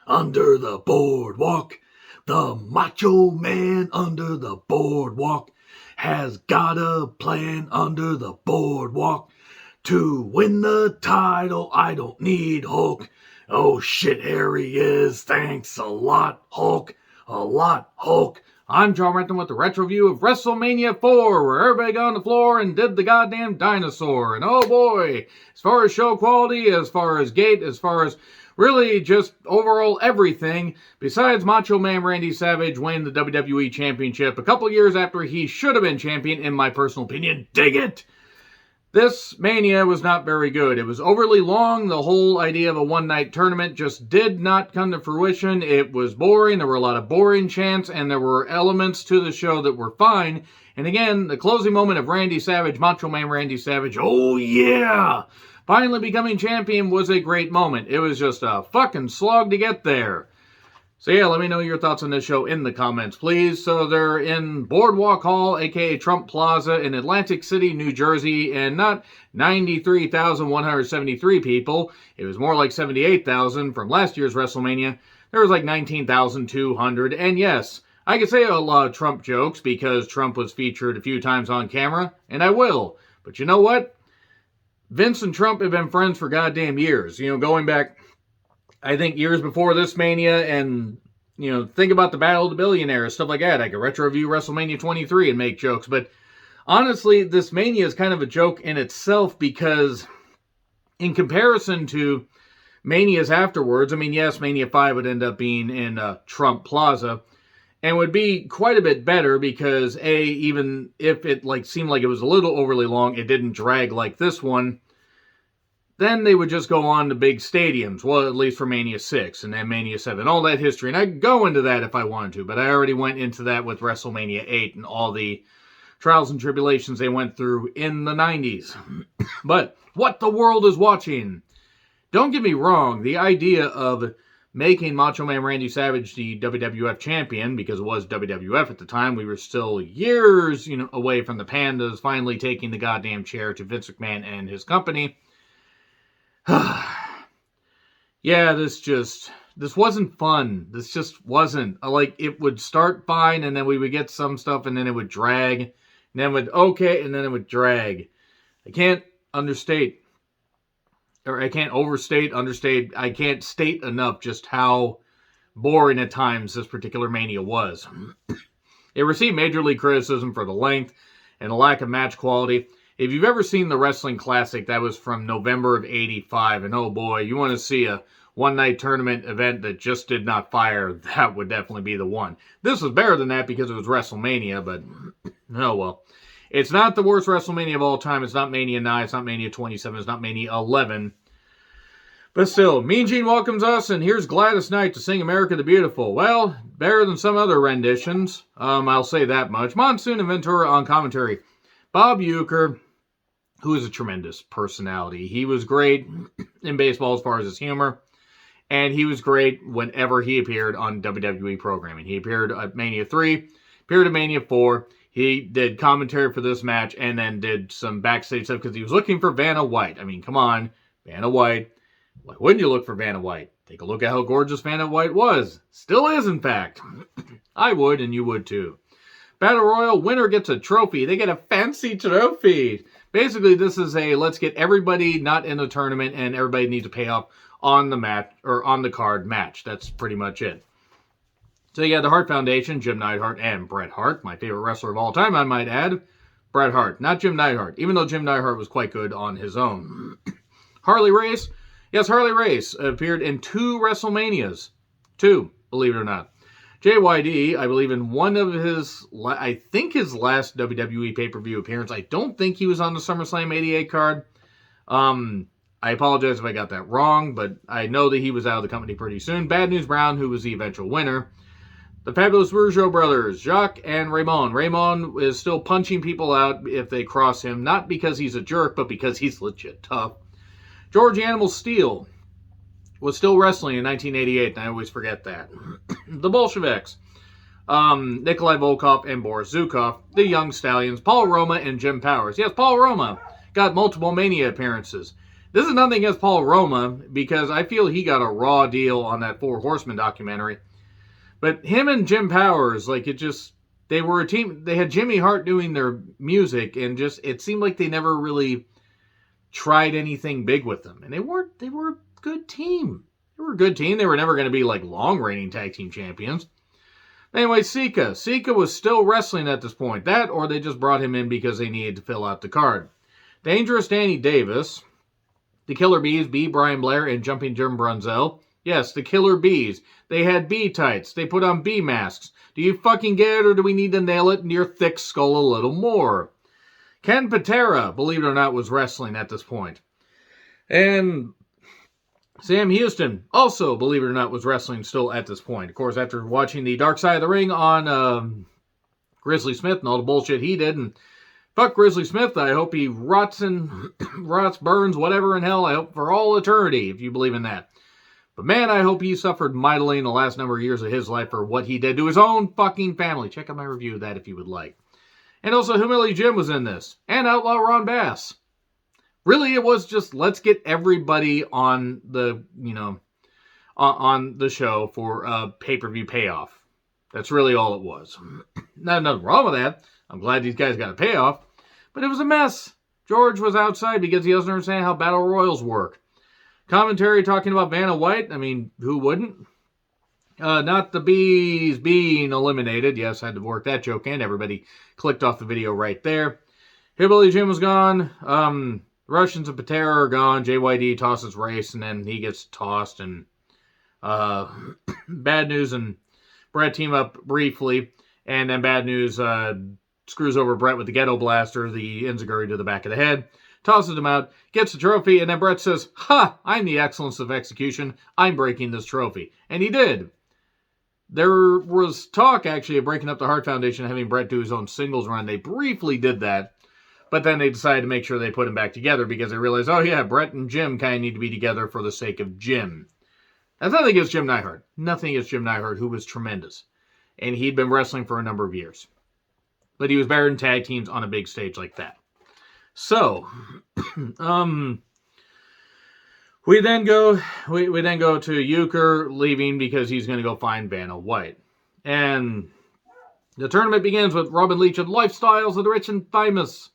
under the boardwalk. The Macho Man under the boardwalk has got a plan under the boardwalk. To win the title, I don't need Hulk. Oh shit, here he is. Thanks a lot, Hulk. A lot, Hulk. I'm John Renton with the retro view of WrestleMania 4, where everybody got on the floor and did the goddamn dinosaur. And oh boy, as far as show quality, as far as gate, as far as really just overall everything, besides Macho Man Randy Savage winning the WWE Championship a couple years after he should have been champion, in my personal opinion, dig it! This Mania was not very good. It was overly long. The whole idea of a one-night tournament just did not come to fruition. It was boring. There were a lot of boring chants, and there were elements to the show that were fine. And again, the closing moment of Randy Savage, Macho Man Randy Savage, oh yeah! Finally becoming champion was a great moment. It was just a fucking slog to get there. So yeah, let me know your thoughts on this show in the comments, please. So they're in Boardwalk Hall, aka Trump Plaza, in Atlantic City, New Jersey, and not 93,173 people. It was more like 78,000 from last year's WrestleMania. There was like 19,200, and yes, I could say a lot of Trump jokes because Trump was featured a few times on camera, and I will. But you know what? Vince and Trump have been friends for goddamn years. You know, going back, I think, years before this Mania, and, you know, think about the Battle of the Billionaires, stuff like that. I could retro review WrestleMania 23 and make jokes, but honestly, this Mania is kind of a joke in itself because in comparison to Manias afterwards, I mean, yes, Mania 5 would end up being in Trump Plaza, and would be quite a bit better because, A, even if it seemed like it was a little overly long, it didn't drag like this one. Then they would just go on to big stadiums, well, at least for Mania 6 and then Mania 7, all that history. And I could go into that if I wanted to, but I already went into that with WrestleMania 8 and all the trials and tribulations they went through in the 90s. But what the world is watching. Don't get me wrong, the idea of making Macho Man Randy Savage the WWF champion, because it was WWF at the time, we were still years, away from the Pandas finally taking the goddamn chair to Vince McMahon and his company. Yeah, this wasn't fun. This just wasn't. It would start fine, and then we would get some stuff, and then it would drag, and then it would okay, and then it would drag. I can't understate enough just how boring at times this particular Mania was. It received major league criticism for the length and the lack of match quality. If you've ever seen the Wrestling Classic, that was from November of '85, and oh boy, you want to see a one-night tournament event that just did not fire, that would definitely be the one. This was better than that because it was WrestleMania, but oh well. It's not the worst WrestleMania of all time. It's not Mania 9, it's not Mania 27, it's not Mania 11. But still, Mean Gene welcomes us, and here's Gladys Knight to sing America the Beautiful. Well, better than some other renditions, I'll say that much. Monsoon and Ventura on commentary. Bob Uecker, who is a tremendous personality. He was great in baseball as far as his humor, and he was great whenever he appeared on WWE programming. He appeared at Mania 3, appeared at Mania 4. He did commentary for this match, and then did some backstage stuff because he was looking for Vanna White. I mean, come on, Vanna White. Why wouldn't you look for Vanna White? Take a look at how gorgeous Vanna White was. Still is, in fact. I would, and you would too. Battle Royal, winner gets a trophy. They get a fancy trophy. Basically, this is a let's get everybody not in the tournament and everybody needs to pay off on the match or on the card match. That's pretty much it. So you got the Hart Foundation, Jim Neidhart and Bret Hart, my favorite wrestler of all time, I might add. Bret Hart, not Jim Neidhart, even though Jim Neidhart was quite good on his own. Harley Race, yes, Harley Race appeared in 2 WrestleManias. 2, believe it or not. JYD, I believe in one of his, I think his last WWE pay-per-view appearance. I don't think he was on the SummerSlam 88 card. I apologize if I got that wrong, but I know that he was out of the company pretty soon. Bad News Brown, who was the eventual winner. The Fabulous Rougeau brothers, Jacques and Raymond. Raymond is still punching people out if they cross him, not because he's a jerk, but because he's legit tough. George Animal Steel was still wrestling in 1988, and I always forget that. The Bolsheviks, Nikolai Volkov and Boris Zukov. The Young Stallions, Paul Roma and Jim Powers. Yes, Paul Roma got multiple Mania appearances. This is nothing against Paul Roma, because I feel he got a raw deal on that Four Horsemen documentary. But him and Jim Powers, like, they were a team. They had Jimmy Hart doing their music, and it seemed like they never really tried anything big with them. And they were a good team. They were a good team. They were never going to be like long reigning tag team champions. Anyway, Sika. Sika was still wrestling at this point. That, or they just brought him in because they needed to fill out the card. Dangerous Danny Davis, the Killer Bees, B. Brian Blair, and Jumping Jim Brunzell. Yes, the Killer Bees. They had bee tights. They put on bee masks. Do you fucking get it, or do we need to nail it in your thick skull a little more? Ken Patera, believe it or not, was wrestling at this point. And Sam Houston, also, believe it or not, was wrestling still at this point. Of course, after watching the Dark Side of the Ring on Grizzly Smith and all the bullshit he did, and fuck Grizzly Smith, I hope he rots, burns, whatever in hell, I hope for all eternity, if you believe in that. But man, I hope he suffered mightily in the last number of years of his life for what he did to his own fucking family. Check out my review of that if you would like. And also, Humility Jim was in this. And Outlaw Ron Bass. Really, it was just, let's get everybody on the, on the show for a pay-per-view payoff. That's really all it was. Nothing wrong with that. I'm glad these guys got a payoff. But it was a mess. George was outside because he doesn't understand how battle royals work. Commentary talking about Vanna White. I mean, who wouldn't? Not the bees being eliminated. Yes, I had to work that joke in. Everybody clicked off the video right there. Hillbilly Jim was gone. Russians and Patera are gone. JYD tosses Race, and then he gets tossed. And Bad News and Brett team up briefly. And then Bad News screws over Brett with the Ghetto Blaster, the Enziguri to the back of the head. Tosses him out, gets the trophy, and then Brett says, "Ha! I'm the excellence of execution. I'm breaking this trophy." And he did. There was talk, actually, of breaking up the Hart Foundation and having Brett do his own singles run. They briefly did that, but then they decided to make sure they put him back together because they realized, oh yeah, Brett and Jim kind of need to be together for the sake of Jim. That's nothing against Jim Neidhart. Nothing against Jim Neidhart, who was tremendous. And he'd been wrestling for a number of years. But he was better in tag teams on a big stage like that. So, we then go to Euchre leaving because he's going to go find Vanna White. And the tournament begins with Robin Leach and Lifestyles of the Rich and Famous.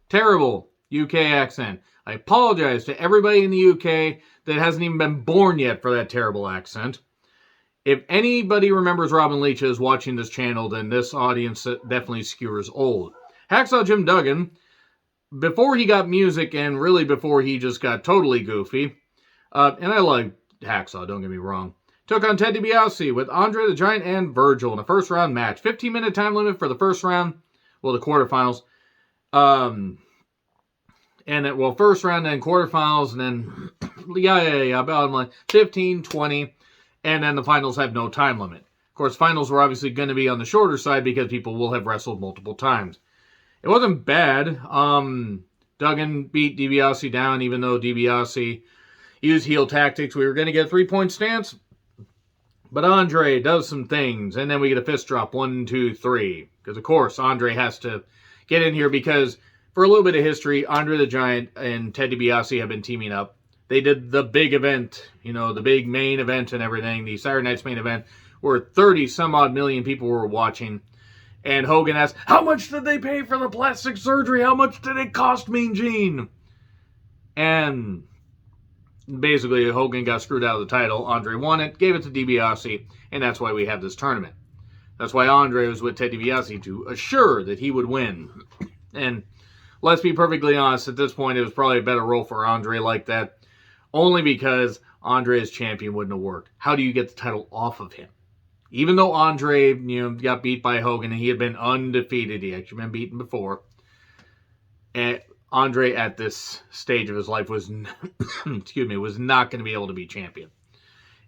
Terrible UK accent. I apologize to everybody in the UK that hasn't even been born yet for that terrible accent. If anybody remembers Robin Leach as watching this channel, then this audience definitely skewers old. Hacksaw Jim Duggan, before he got music and really before he just got totally goofy, and I like Hacksaw, don't get me wrong, took on Ted DiBiase with Andre the Giant and Virgil in a first round match. 15-minute time limit for the first round, well, the quarterfinals. First round, then quarterfinals, and then, about like 15, 20, and then the finals have no time limit. Of course, finals were obviously going to be on the shorter side because people will have wrestled multiple times. It wasn't bad. Duggan beat DiBiase down, even though DiBiase used heel tactics. We were going to get a 3-point stance, but Andre does some things, and then we get a fist drop, 1, 2, 3. Because, of course, Andre has to get in here because, for a little bit of history, Andre the Giant and Ted DiBiase have been teaming up. They did the big event, the big main event and everything, the Saturday Night's main event, where 30-some-odd million people were watching. And Hogan asked, how much did they pay for the plastic surgery? How much did it cost, Mean Gene? And basically, Hogan got screwed out of the title. Andre won it, gave it to DiBiase, and that's why we have this tournament. That's why Andre was with Ted DiBiase, to assure that he would win. And let's be perfectly honest, at this point, it was probably a better role for Andre like that, only because Andre as champion wouldn't have worked. How do you get the title off of him? Even though Andre, got beat by Hogan and he had been undefeated, he actually been beaten before. And Andre at this stage of his life was, was not going to be able to be champion.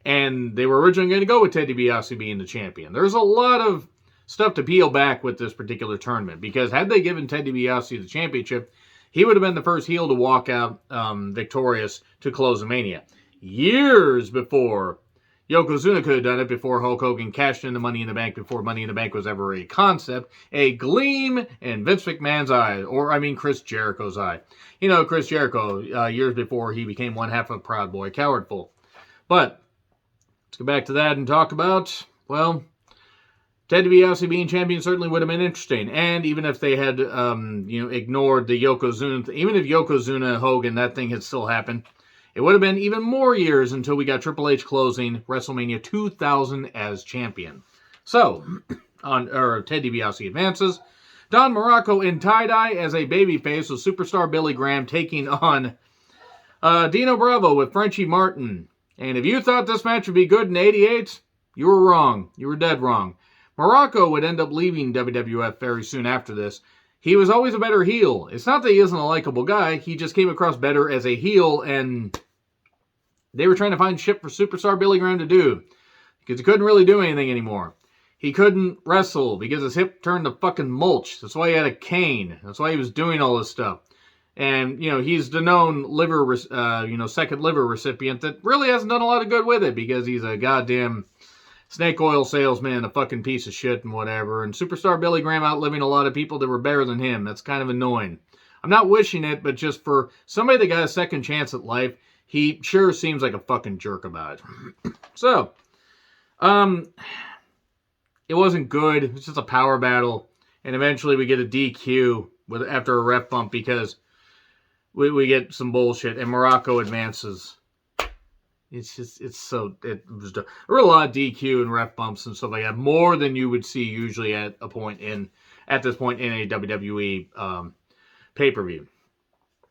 And they were originally going to go with Ted DiBiase being the champion. There's a lot of stuff to peel back with this particular tournament, because had they given Ted DiBiase the championship, he would have been the first heel to walk out victorious to close the Mania. Years before Yokozuna could have done it before Hulk Hogan cashed in the Money in the Bank, before Money in the Bank was ever a concept, a gleam in Vince McMahon's eye, or I mean Chris Jericho's eye. You know, Chris Jericho, years before he became one half of Proud Boy Cowardful. But let's go back to that and talk about, well, Ted DiBiase being champion certainly would have been interesting. And even if they had, ignored the Yokozuna, even if Yokozuna Hogan, that thing had still happened, it would have been even more years until we got Triple H closing WrestleMania 2000 as champion. So, Ted DiBiase advances. Don Morocco in tie-dye as a babyface with superstar Billy Graham taking on Dino Bravo with Frenchie Martin. And if you thought this match would be good in '88, you were wrong. You were dead wrong. Morocco would end up leaving WWF very soon after this. He was always a better heel. It's not that he isn't a likable guy. He just came across better as a heel, and they were trying to find shit for superstar Billy Graham to do because he couldn't really do anything anymore. He couldn't wrestle because his hip turned to fucking mulch. That's why he had a cane. That's why he was doing all this stuff. And, he's the known second liver recipient that really hasn't done a lot of good with it because he's a goddamn snake oil salesman, a fucking piece of shit and whatever. And superstar Billy Graham outliving a lot of people that were better than him. That's kind of annoying. I'm not wishing it, but just for somebody that got a second chance at life, he sure seems like a fucking jerk about it. So, it wasn't good. It was just a power battle. And eventually we get a DQ after a ref bump because we get some bullshit. And Morocco advances. There were a lot of DQ and ref bumps and stuff like that. More than you would see usually at this point in a WWE pay-per-view.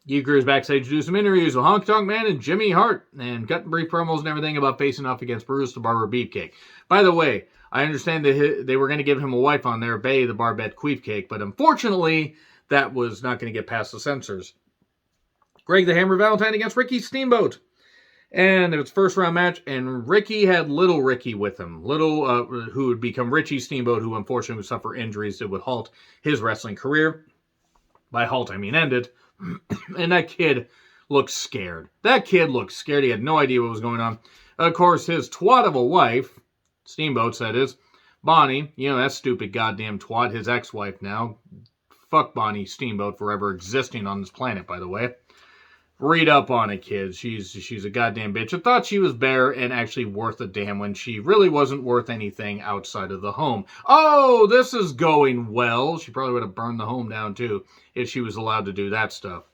You cruise backstage to do some interviews with Honky Tonk Man and Jimmy Hart and cutting brief promos and everything about facing off against Bruce the Barber Beefcake. By the way, I understand that they were going to give him a wife on there, Bay the Barbette Queefcake, but unfortunately, that was not going to get past the censors. Greg the Hammer Valentine against Richie Steamboat. And it was first round match, and Ricky had Little Ricky with him. Who would become Richie Steamboat, who unfortunately would suffer injuries that would halt his wrestling career. By halt, I mean ended. And that kid looked scared. He had no idea what was going on. Of course, his twat of a wife, Steamboat's that is, Bonnie, that stupid goddamn twat, his ex-wife now. Fuck Bonnie Steamboat for ever existing on this planet, by the way. Read up on it, kids. She's a goddamn bitch. I thought she was better and actually worth a damn when she really wasn't worth anything outside of the home. Oh, this is going well. She probably would have burned the home down, too, if she was allowed to do that stuff.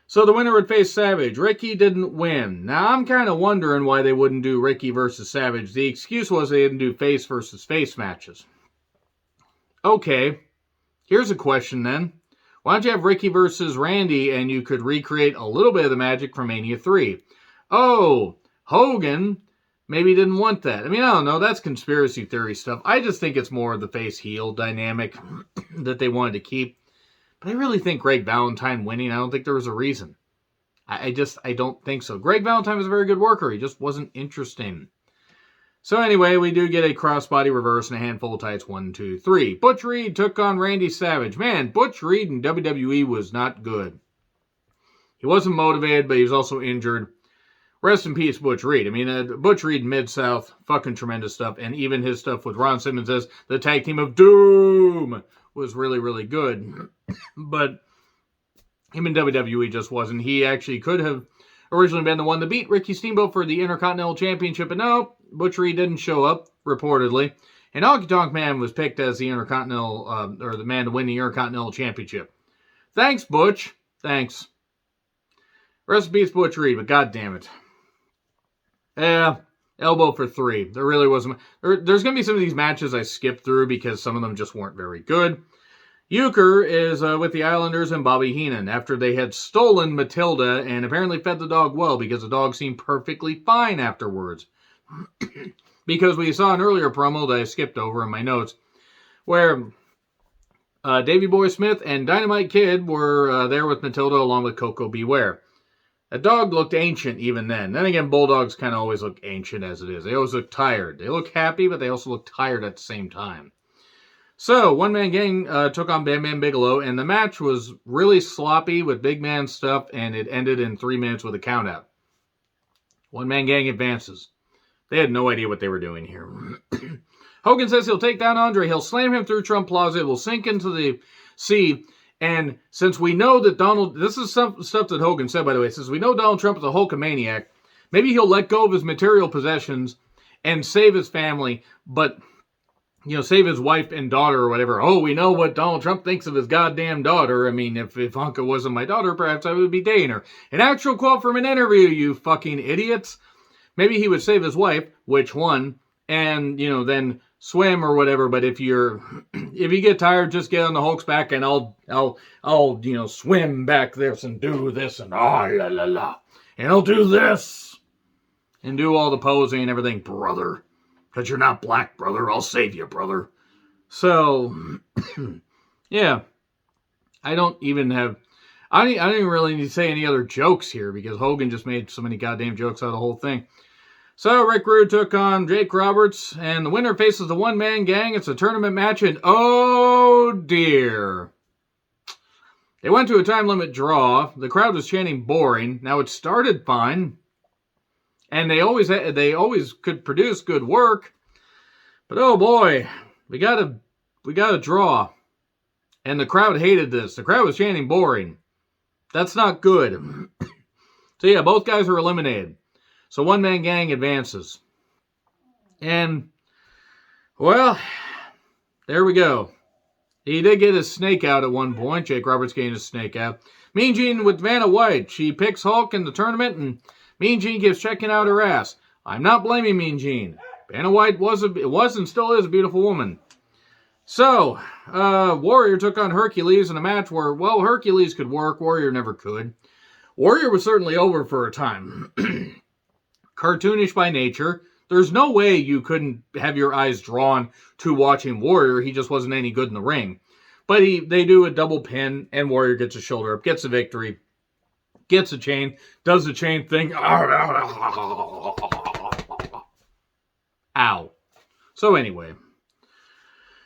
So the winner would face Savage. Ricky didn't win. Now, I'm kind of wondering why they wouldn't do Ricky versus Savage. The excuse was they didn't do face versus face matches. Okay, here's a question then. Why don't you have Ricky versus Randy and you could recreate a little bit of the magic from Mania 3? Oh, Hogan maybe didn't want that. I mean, I don't know. That's conspiracy theory stuff. I just think it's more of the face-heel dynamic that they wanted to keep. But I really think Greg Valentine winning, I don't think there was a reason. I don't think so. Greg Valentine was a very good worker. He just wasn't interesting. So anyway, we do get a crossbody reverse and a handful of tights. 1, 2, 3. Butch Reed took on Randy Savage. Man, Butch Reed in WWE was not good. He wasn't motivated, but he was also injured. Rest in peace, Butch Reed. I mean, Butch Reed Mid-South, fucking tremendous stuff. And even his stuff with Ron Simmons as the tag team of Doom was really, really good. But him in WWE just wasn't. He actually could have originally been the one to beat Ricky Steamboat for the Intercontinental Championship, but no, Butch Reed didn't show up, reportedly. And Honky Tonk Man was picked as the Intercontinental, or the man to win the Intercontinental Championship. Thanks, Butch. Thanks. Rest in peace, Butch Reed, but goddamn it. Yeah, elbow for 3. There really wasn't. There's going to be some of these matches I skipped through because some of them just weren't very good. Euchre is with the Islanders and Bobby Heenan after they had stolen Matilda and apparently fed the dog well because the dog seemed perfectly fine afterwards. Because we saw an earlier promo that I skipped over in my notes where Davey Boy Smith and Dynamite Kid were there with Matilda along with Coco Beware. The dog looked ancient even then. Then again, bulldogs kind of always look ancient as it is. They always look tired. They look happy, but they also look tired at the same time. So, One Man Gang took on Bam Bam Bigelow, and the match was really sloppy with big man stuff, and it ended in 3 minutes with a countout. One Man Gang advances. They had no idea what they were doing here. Hogan says he'll take down Andre. He'll slam him through Trump Plaza. It will sink into the sea. And since we know that this is some stuff that Hogan said, by the way, since we know Donald Trump is a Hulkamaniac, maybe he'll let go of his material possessions and save his family, but, save his wife and daughter or whatever. Oh, we know what Donald Trump thinks of his goddamn daughter. I mean, if Honka wasn't my daughter, perhaps I would be dating her. An actual quote from an interview, you fucking idiots. Maybe he would save his wife, which one, and, then swim or whatever. But if you get tired, just get on the Hulk's back and I'll swim back this and do this and la la la. And I'll do this and do all the posing and everything, brother. Because you're not black, brother. I'll save you, brother. So, yeah. I don't even really need to say any other jokes here because Hogan just made so many goddamn jokes out of the whole thing. So, Rick Rude took on Jake Roberts, and the winner faces the one-man gang. It's a tournament match, and oh dear. They went to a time limit draw. The crowd was chanting boring. Now, it started fine, and they always could produce good work. But oh boy, we got a draw. And the crowd hated this. The crowd was chanting boring. That's not good. So yeah, both guys are eliminated. So one-man gang advances. And, well, there we go. He did get his snake out at one point. Jake Roberts getting his snake out. Mean Gene with Vanna White. She picks Hulk in the tournament, and Mean Gene keeps checking out her ass. I'm not blaming Mean Gene. Vanna White was and still is a beautiful woman. So, Warrior took on Hercules in a match where, well, Hercules could work. Warrior never could. Warrior was certainly over for a time. Cartoonish by nature. There's no way you couldn't have your eyes drawn to watching Warrior. He just wasn't any good in the ring. But they do a double pin, and Warrior gets a shoulder up, gets a victory, gets a chain, does the chain thing. Ow. So anyway,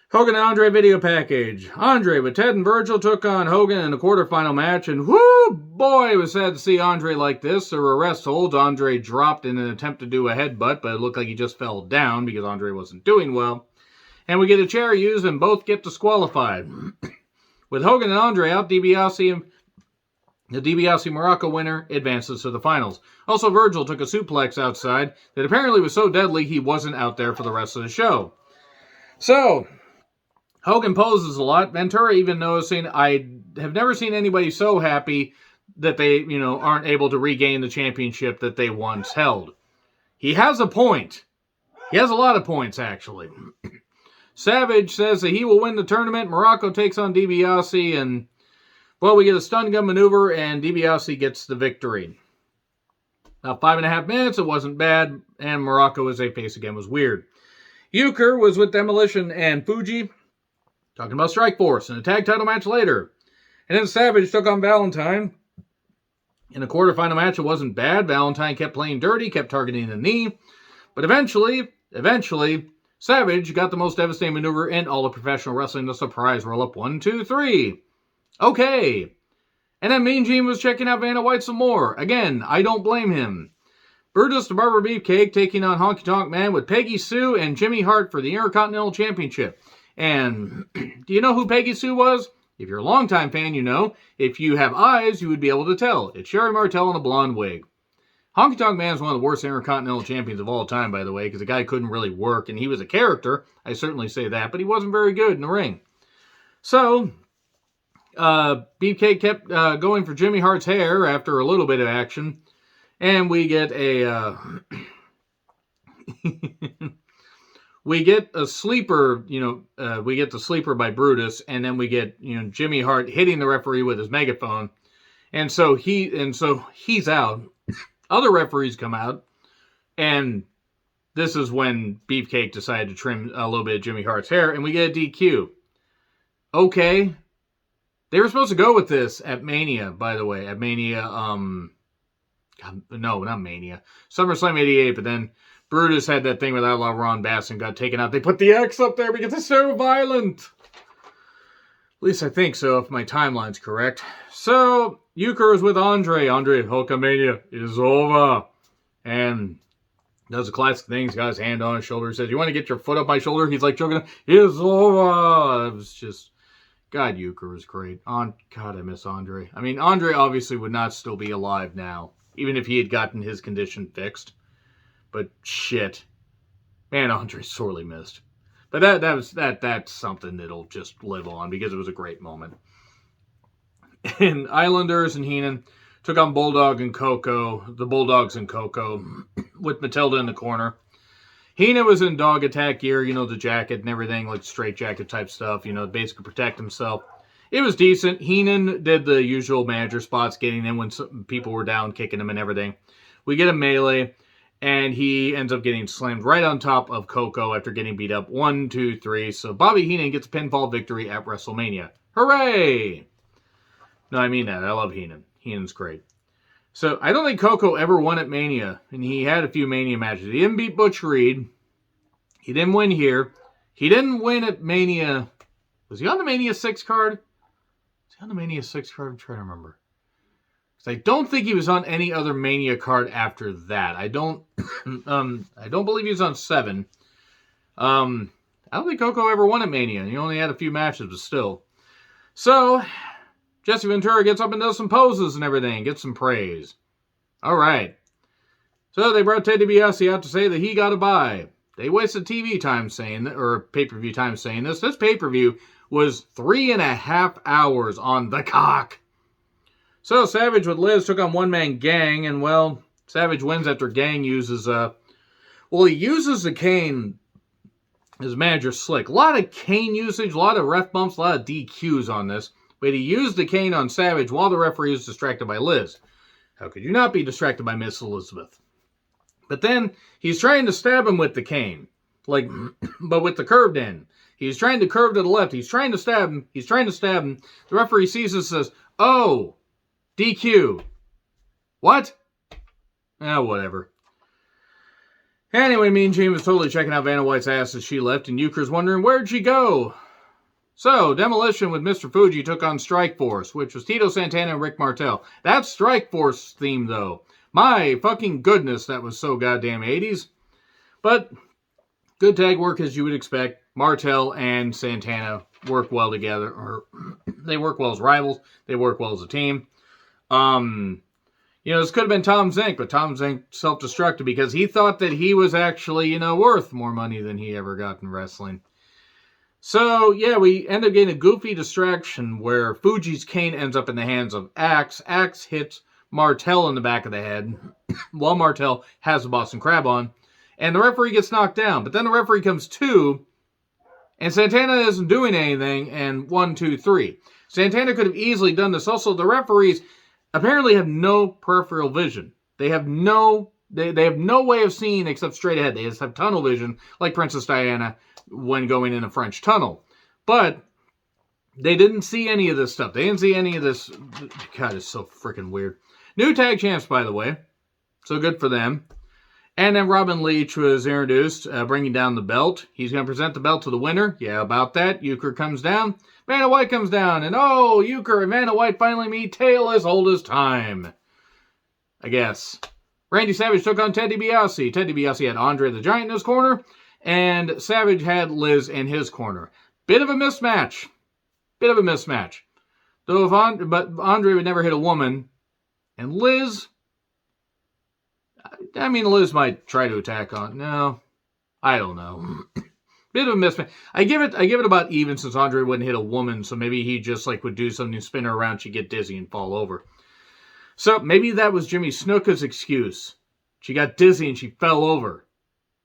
Hogan and Andre video package. Andre with Ted and Virgil took on Hogan in a quarterfinal match, and whoo, boy, it was sad to see Andre like this. There were rest holds. Andre dropped in an attempt to do a headbutt, but it looked like he just fell down because Andre wasn't doing well. And we get a chair used, and both get disqualified. With Hogan and Andre out, DiBiase, the DiBiase Morocco winner, advances to the finals. Also, Virgil took a suplex outside that apparently was so deadly he wasn't out there for the rest of the show. So, Hogan poses a lot. Ventura even noticing, I have never seen anybody so happy that they, aren't able to regain the championship that they once held. He has a point. He has a lot of points, actually. Savage says that he will win the tournament. Morocco takes on DiBiase, and, well, we get a stun gun maneuver, and DiBiase gets the victory. About 5.5 minutes, it wasn't bad, and Morocco as a face again was weird. Euchre was with Demolition and Fuji, talking about Strike Force, in a tag title match later. And then Savage took on Valentine. In a quarterfinal match, it wasn't bad. Valentine kept playing dirty, kept targeting the knee. But eventually, Savage got the most devastating maneuver in all of professional wrestling, the surprise roll-up 1, 2, 3. Okay. And then Mean Gene was checking out Vanna White some more. Again, I don't blame him. Brutus the Barber Beefcake taking on Honky Tonk Man with Peggy Sue and Jimmy Hart for the Intercontinental Championship. And do you know who Peggy Sue was? If you're a longtime fan, you know. If you have eyes, you would be able to tell. It's Sherry Martel in a blonde wig. Honky Tonk Man is one of the worst Intercontinental Champions of all time, by the way, because the guy couldn't really work, and he was a character. I certainly say that, but he wasn't very good in the ring. So, Beefcake kept going for Jimmy Hart's hair after a little bit of action, and we get a... we get a sleeper, we get the sleeper by Brutus, and then we get, Jimmy Hart hitting the referee with his megaphone. And so he's out. Other referees come out, and this is when Beefcake decided to trim a little bit of Jimmy Hart's hair, and we get a DQ. Okay. They were supposed to go with this at Mania, by the way. At Mania, no, not Mania. SummerSlam 88, but then Brutus had that thing with Outlaw Ron Bass and got taken out. They put the X up there because it's so violent. At least I think so, if my timeline's correct. So, Euchre is with Andre. Andre, Hulkamania is over. And Does a classic thing. He's got his hand on his shoulder. He says, "You want to get your foot up my shoulder?" He's like choking. It's over. It was just, God, Euchre was great. God, I miss Andre. I mean, Andre obviously would not still be alive now, even if he had gotten his condition fixed. But shit, man, Andre's sorely missed. But that's something that'll just live on because it was a great moment. And Islanders and Heenan took on Bulldog and Coco, the Bulldogs and Coco, with Matilda in the corner. Heenan was in dog attack gear, the jacket and everything, like straight jacket type stuff, basically protect himself. It was decent. Heenan did the usual manager spots, getting in when some people were down, kicking him and everything. We get a melee, and he ends up getting slammed right on top of Coco after getting beat up 1, 2, 3. So Bobby Heenan gets a pinfall victory at WrestleMania. Hooray! No, I mean that. I love Heenan. Heenan's great. So I don't think Coco ever won at Mania, and he had a few Mania matches. He didn't beat Butch Reed. He didn't win here. He didn't win at Mania. Was he on the Mania 6 card? Was he on the Mania 6 card? I'm trying to remember. Because I don't think he was on any other Mania card after that. I don't believe he was on 7. I don't think Coco ever won at Mania. He only had a few matches, but still. So Jesse Ventura gets up and does some poses and everything. Gets some praise. All right. So they brought Ted DiBiase out to say that he got a bye. They wasted TV time saying that, or pay-per-view time saying this. This pay-per-view was 3.5 hours on the cock. So Savage with Liz took on one-man Gang, and well, Savage wins after Gang uses he uses the cane as manager Slick. A lot of cane usage, a lot of ref bumps, a lot of DQs on this. But he used the cane on Savage while the referee was distracted by Liz. How could you not be distracted by Miss Elizabeth? But then he's trying to stab him with the cane, but with the curved end. He's trying to curve to the left. He's trying to stab him. The referee sees this and says, "Oh, DQ." What? Whatever. Anyway, Mean Gene was totally checking out Vanna White's ass as she left, and Euchre's wondering, where'd she go? So, Demolition with Mr. Fuji took on Strike Force, which was Tito Santana and Rick Martel. That Strike Force theme, though. My fucking goodness, that was so goddamn 80s. But, good tag work as you would expect. Martel and Santana work well together. Or they work well as rivals. They work well as a team. This could have been Tom Zink, but Tom Zink self-destructed because he thought that he was actually, worth more money than he ever got in wrestling. So, yeah, we end up getting a goofy distraction where Fuji's cane ends up in the hands of Axe. Axe hits Martel in the back of the head while Martel has the Boston Crab on. And the referee gets knocked down. But then the referee comes to, and Santana isn't doing anything, and 1, 2, 3. Santana could have easily done this. Also, the referees apparently have no peripheral vision. They have no way of seeing except straight ahead. They just have tunnel vision, like Princess Diana when going in a French tunnel. But they didn't see any of this stuff. They didn't see any of this. God, it's so freaking weird. New tag champs, by the way. So good for them. And then Robin Leach was introduced, bringing down the belt. He's going to present the belt to the winner. Yeah, about that. Euchre comes down. Vanna White comes down. And Euchre and Vanna White finally meet. Tale as old as time, I guess. Randy Savage took on Ted DiBiase. Ted DiBiase had Andre the Giant in his corner. And Savage had Liz in his corner. Bit of a mismatch. But Andre would never hit a woman. And Liz, Liz might try to attack on. No, I don't know. Bit of a mismatch. I give it about even since Andre wouldn't hit a woman. So maybe he just would do something, spin her around, she'd get dizzy and fall over. So maybe that was Jimmy Snuka's excuse. She got dizzy and she fell over.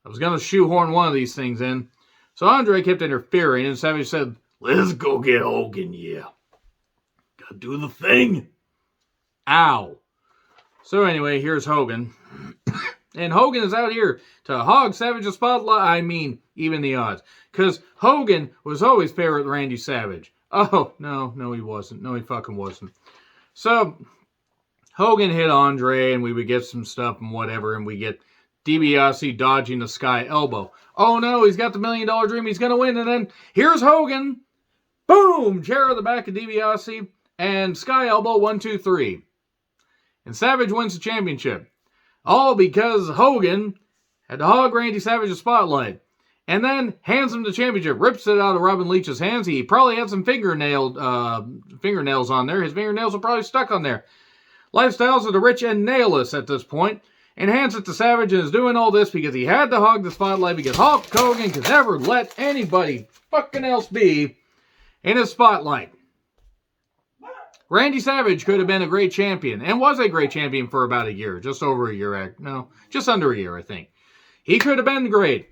I was going to shoehorn one of these things in. So Andre kept interfering, and Savage said, "Let's go get Hogan, yeah. Gotta do the thing." Ow. So anyway, here's Hogan. And Hogan is out here to hog Savage's spotlight. Even the odds. Because Hogan was always favorite Randy Savage. Oh, no, he wasn't. No, he fucking wasn't. So Hogan hit Andre, and we would get some stuff and whatever, and we get DiBiase dodging the Sky Elbow. Oh no, he's got the $1 Million Dream. He's going to win. And then here's Hogan. Boom! Chair on the back of DiBiase. And Sky Elbow, 1, 2, 3. And Savage wins the championship. All because Hogan had to hog Randy Savage's spotlight, and then hands him the championship, rips it out of Robin Leach's hands. He probably had some fingernails on there. His fingernails were probably stuck on there. Lifestyles of the rich and nailless at this point, and hands it to Savage, and is doing all this because he had to hog the spotlight, because Hulk Hogan could never let anybody fucking else be in his spotlight. Randy Savage could have been a great champion, and was a great champion for about a year, just over a year, no, just under a year, I think. He could have been great,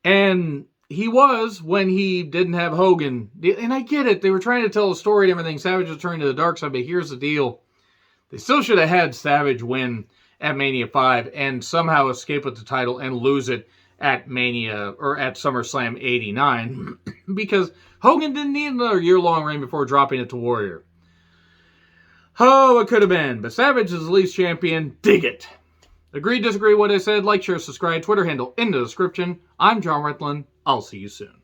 and he was when he didn't have Hogan, and I get it, they were trying to tell a story and everything, Savage was turning to the dark side, but here's the deal, they still should have had Savage win at Mania 5 and somehow escape with the title and lose it at Mania, or at SummerSlam 89, because Hogan didn't need another year-long reign before dropping it to Warrior. Oh, it could have been, but Savage is the least champion. Dig it. Agree, disagree with what I said? Like, share, subscribe. Twitter handle in the description. I'm John Retlin. I'll see you soon.